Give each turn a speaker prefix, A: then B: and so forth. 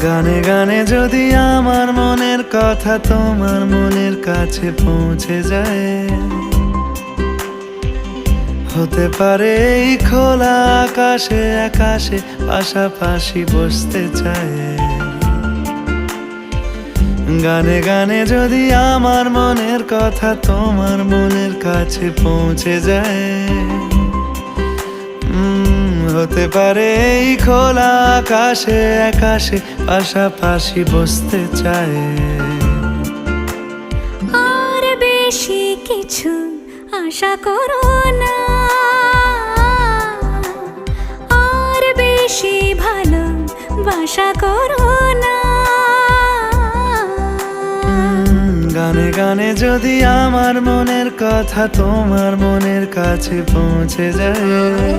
A: গানে গানে যদি আমার মনের কথা তোমার মনের কাছে পৌঁছে যায়, হতে পারে এই খোলা আকাশে আকাশে পাশাপাশি বসতে চায়। গানে গানে যদি আমার মনের কথা তোমার মনের কাছে পৌঁছে যায়, হতে পারে এই খোলা আকাশে আকাশে পাশাপাশি বসতে চায়।
B: আর বেশি কিছু আশা করো না, আর বেশি ভালোবাসা করো না।
A: গানে গানে যদি আমার মনের কথা তোমার মনের কাছে পৌঁছে যায়,